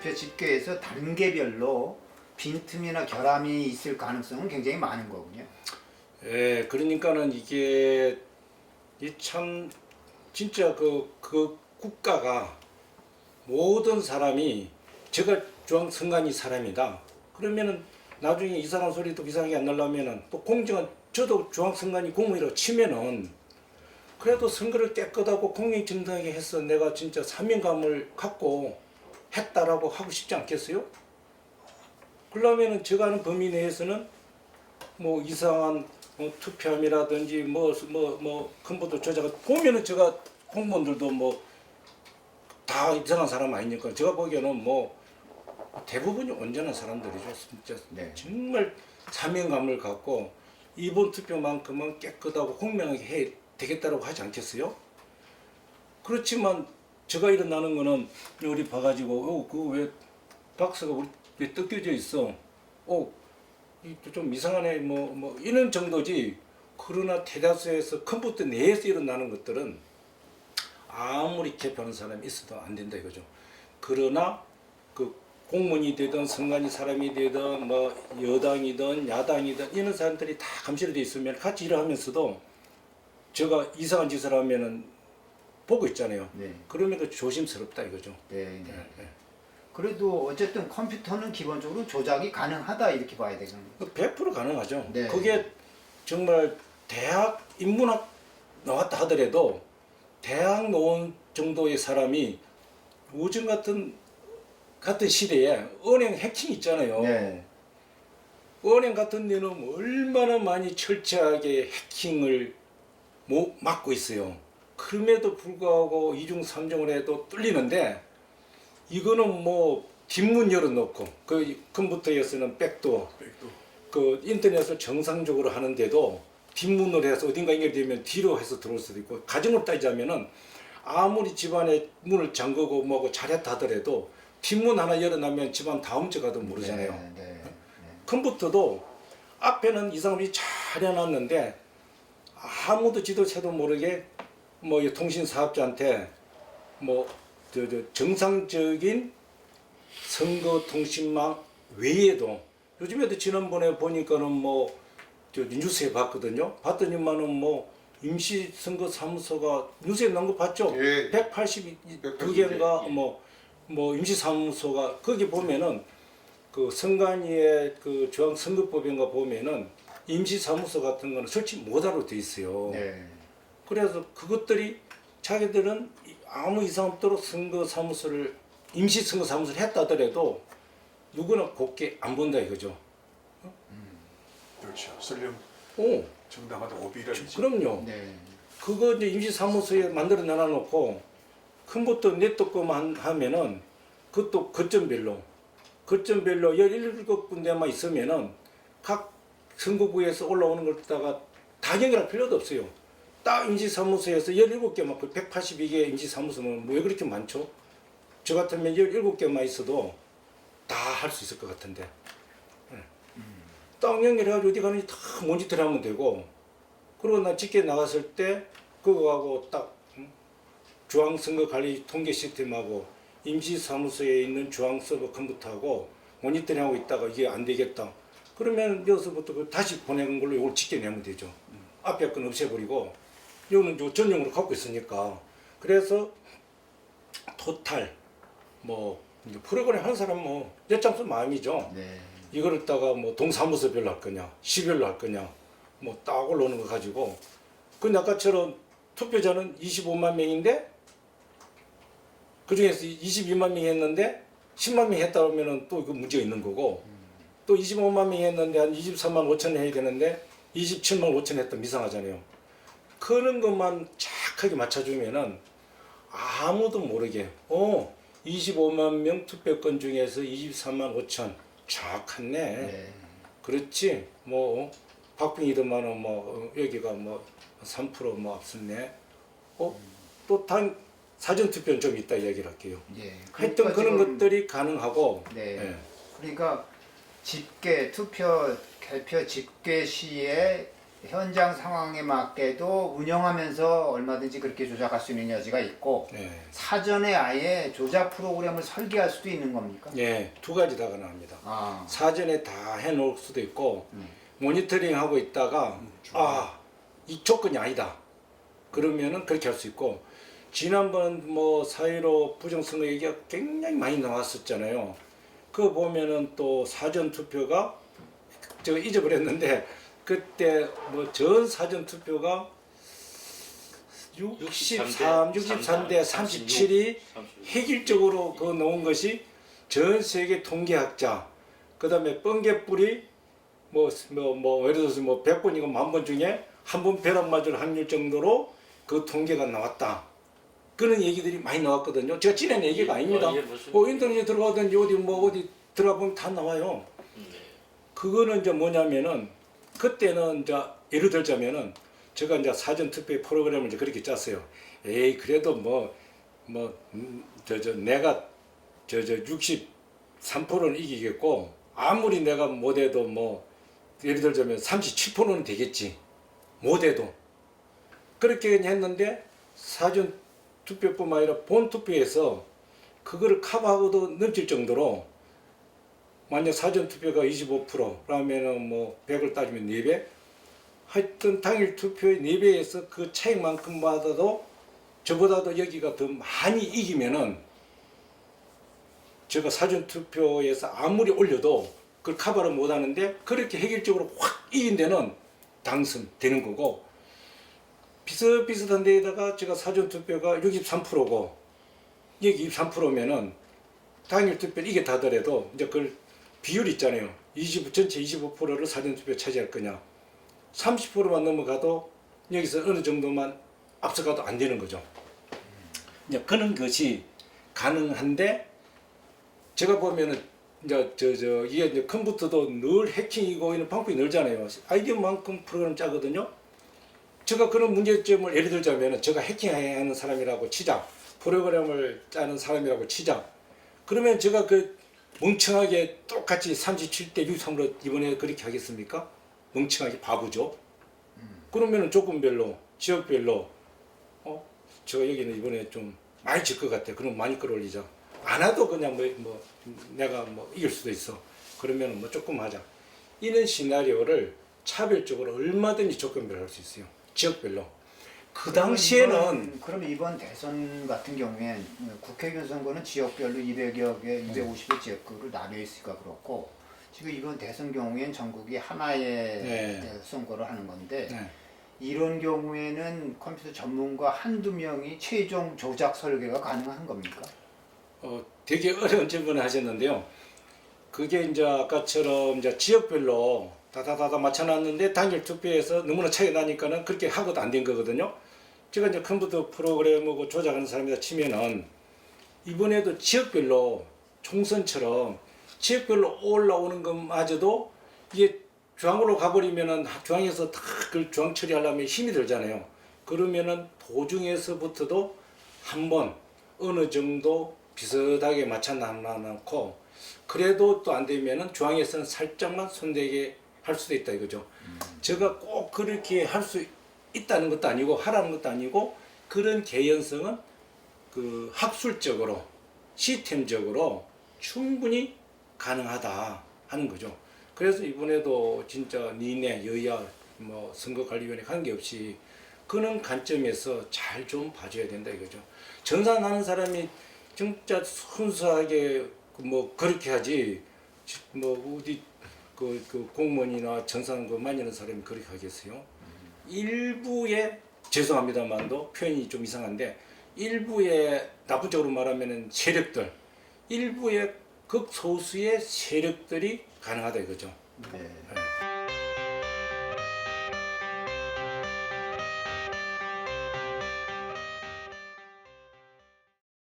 개표 집계에서 단계별로 빈틈이나 결함이 있을 가능성은 굉장히 많은 거군요. 예, 그러니까는 이게 이 참 진짜 그 국가가 모든 사람이 제가 중앙선관위 사람이다. 그러면은 나중에 이상한 소리도 이상하게 안 나려면은 또 공정한 저도 중앙선관위 공무원이라고 치면은 그래도 선거를 깨끗하고 공정정당하게 해서 내가 진짜 사명감을 갖고 했다라고 하고 싶지 않겠어요? 그러면은 제가 아는 범위 내에서는 뭐 이상한 투표함이라든지 컴퓨터 조작 보면은 제가 공무원들도 뭐 다 이상한 사람 아니니까 제가 보기에는 뭐 대부분이 온전한 사람들이죠. 진짜 네. 정말 사명감을 갖고 이번 투표만큼은 깨끗하고 공명하게 해야 되겠다라고 하지 않겠어요? 그렇지만 제가 일어나는 거는 우리 봐가지고 그거 왜 박스가 왜 뜯겨져 있어? 좀 이상하네 뭐 이런 정도지. 그러나 대다수에서 컴퓨터 내에서 일어나는 것들은 아무리 개표하는 사람이 있어도 안 된다 이거죠. 그러나 그 공무원이 되든 선관위 사람이 되든 뭐 여당이든 야당이든 이런 사람들이 다 감시로 돼 있으면 같이 일을 하면서도 제가 이상한 짓을 하면은 보고 있잖아요. 네. 그러면 조심스럽다 이거죠. 네. 그래도 어쨌든 컴퓨터는 기본적으로 조작이 가능하다 이렇게 봐야 되겠네요. 100% 가능하죠. 네. 그게 정말 대학 인문학 나왔다 하더라도 대학 나온 정도의 사람이 요즘 같은 시대에 은행 해킹 있잖아요. 네. 은행 같은 데는 얼마나 많이 철저하게 해킹을 막고 있어요. 그럼에도 불구하고 이중 삼중을 해도 뚫리는데 이거는 뭐 뒷문 열어놓고 그 컴퓨터에서는 백도어 그 인터넷을 정상적으로 하는데도 뒷문으로 해서 어딘가 연결되면 뒤로 해서 들어올 수도 있고 가정을 따지자면은 아무리 집안에 문을 잠그고 뭐고 잘했다 하더라도 뒷문 하나 열어놓으면 집안 다 훔쳐가도 모르잖아요. 네. 컴퓨터도 앞에는 이 사람이 잘 해놨는데 아무도 지도 새도 모르게 뭐 통신 사업자한테 뭐 정상적인 선거 통신망 외에도 요즘에도 지난번에 보니까는 뭐 뉴스에 봤거든요. 봤더니만은 뭐 임시선거사무소가 뉴스에 나온 거 봤죠? 예. 182개인가 뭐 임시사무소가 거기 보면은 그 선관위의 그 중앙선거법인가 보면은 임시사무소 같은 거는 설치 못하도록 돼 있어요. 네. 그래서 그것들이 자기들은 아무 이상 없도록 임시선거사무소를 했다 하더라도 누구나 곱게 안 본다 이거죠. 그렇죠. 설령 오, 정당하다 오비라든지. 그럼요. 네. 그거 이제 임시사무소에 만들어 놔놓고 컴퓨터 넷도커만 하면은 그것도 거점별로 17군데만 있으면은 각 선거구에서 올라오는 걸 갖다가 다 연결할 필요도 없어요. 딱 임시사무소에서 17개만, 그 182개 임시사무소는 왜 그렇게 많죠? 저 같으면 17개만 있어도 다 할 수 있을 것 같은데. 딱 연결해가지고 어디 가는지 다 모니터를 하면 되고, 그리고 나 직계 나갔을 때 그거하고 딱 중앙선거관리 통계 시스템하고 임시사무소에 있는 중앙서버 컴퓨터하고 모니터링하고 있다가 이게 안 되겠다. 그러면 여기서부터 다시 보내는 걸로 이걸 직계내면 되죠. 앞에 건 없애버리고 이거는 전용으로 갖고 있으니까. 그래서 토탈 뭐 프로그램 하는 사람 뭐 엿장수 마음이죠. 네. 이걸 갖다가 뭐 동사무소별로 할 거냐, 시별로 할 거냐, 뭐 딱 올라오는 거 가지고 그 아까처럼 투표자는 25만 명인데 그 중에서 22만 명이 했는데 10만 명이 했다 그러면은 또 그 문제가 있는 거고 또 25만 명이 했는데 한 23만 5천 해야 되는데 27만 5천 했다면 이상하잖아요. 그런 것만 착하게 맞춰주면은 아무도 모르게 25만 명 투표권 중에서 23만 5천 정확하네. 네. 그렇지 뭐 박빙이더만은 뭐 여기가 뭐 3%뭐 앞섰네. 또 사전 투표는 좀 이따 이야기를 할게요. 예. 하여튼 그런 지금, 것들이 가능하고. 네. 그러니까 집계, 투표, 개표 집계 시에 현장 상황에 맞게도 운영하면서 얼마든지 그렇게 조작할 수 있는 여지가 있고 네. 사전에 아예 조작 프로그램을 설계할 수도 있는 겁니까? 예, 두 가지 다 가능합니다. 아, 사전에 다 해놓을 수도 있고 모니터링 하고 있다가 이 조건이 아니다 그러면은 그렇게 할 수 있고 지난번 뭐 4.15 부정선거 얘기가 굉장히 많이 나왔었잖아요. 그거 보면은 또 사전 투표가 제가 잊어버렸는데 그때 뭐 전 사전 투표가 63대 37이 획일적으로 그 놓은 것이 전 세계 통계학자 그다음에 뻥개뿌리 예를 들어서 뭐 100번이고 1000번 중에 한 번 벼락 맞을 확률 정도로 그 통계가 나왔다. 그런 얘기들이 많이 나왔거든요. 제가 지낸 얘기가 아닙니다. 인터넷에 들어가든지 어디 들어가 보면 다 나와요. 그거는 이제 뭐냐면은 그때는 이제 예를 들자면은 제가 이제 사전 투표 프로그램을 이제 그렇게 짰어요. 에이 그래도 내가 63%는 이기겠고 아무리 내가 못해도 뭐 예를 들자면 37%는 되겠지. 못해도 그렇게 했는데 사전 투표뿐만 아니라 본 투표에서 그거를 커버하고도 넘칠 정도로 만약 사전 투표가 25%라면은 뭐 100을 따지면 4배 하여튼 당일 투표의 4배에서 그 차이만큼 받아도 저보다도 여기가 더 많이 이기면은 제가 사전 투표에서 아무리 올려도 그걸 커버를 못 하는데 그렇게 획일적으로 확 이긴 데는 당선되는 거고 비슷비슷한 데에다가 제가 사전 투표가 63%고 여기 23%면은 당일 투표를 이게 다더라도 이제 그걸 비율 있잖아요. 전체 25%를 사전 투표 차지할 거냐. 30%만 넘어가도 여기서 어느 정도만 앞서가도 안 되는 거죠. 이제 그런 것이 가능한데 제가 보면은 이게 이제 컴퓨터도 늘 해킹이고 이런 방법이 늘잖아요. 아이디어만큼 프로그램 짜거든요. 제가 그런 문제점을 예를 들자면은 제가 해킹하는 사람이라고 치자. 프로그램을 짜는 사람이라고 치자. 그러면 제가 그 멍청하게 똑같이 37대 63으로 이번에 그렇게 하겠습니까? 멍청하게 바보죠. 그러면은 조건별로, 지역별로, 제가 여기는 이번에 좀 많이 질 것 같아. 그럼 많이 끌어올리자. 안 와도 그냥 내가 이길 수도 있어. 그러면은 조금 하자. 이런 시나리오를 차별적으로 얼마든지 조건별로 할 수 있어요. 지역별로. 그 당시에는 그럼 이번 대선 같은 경우엔 국회의원 선거는 지역별로 200여 개, 250개 지역구를 나뉘어 있으니까 그렇고 지금 이번 대선 경우엔 전국이 하나의 선거를 하는 건데 이런 경우에는 컴퓨터 전문가 한두 명이 최종 조작 설계가 가능한 겁니까? 되게 어려운 질문을 하셨는데요. 그게 이제 아까처럼 이제 지역별로 다다다다 맞춰놨는데 당일 투표에서 너무나 차이가 나니까는 그렇게 하고도 안 된 거거든요. 제가 이제 컴퓨터 프로그램하고 조작하는 사람이다 치면은 이번에도 지역별로 총선처럼 지역별로 올라오는 것마저도 이게 중앙으로 가버리면은 중앙에서 다 그걸 중앙 처리하려면 힘이 들잖아요. 그러면은 도중에서부터도 한번 어느 정도 비슷하게 맞춰 놔놓고 그래도 또 안 되면은 중앙에서는 살짝만 손대게 할 수도 있다 이거죠. 제가 꼭 그렇게 할 수 있다는 것도 아니고 하라는 것도 아니고 그런 개연성은 그 학술적으로 시스템적으로 충분히 가능하다 하는 거죠. 그래서 이번에도 진짜 니네 여야 선거관리위원회 관계없이 그런 관점에서 잘 좀 봐줘야 된다 이거죠. 전산하는 사람이 진짜 순수하게 그렇게 하지 어디 그 공무원이나 전산 많이 하는 사람이 그렇게 하겠어요? 일부의 죄송합니다만도 표현이 좀 이상한데 일부의 나쁜 쪽으로 말하면은 세력들 일부의 극소수의 세력들이 가능하다 이거죠. 네.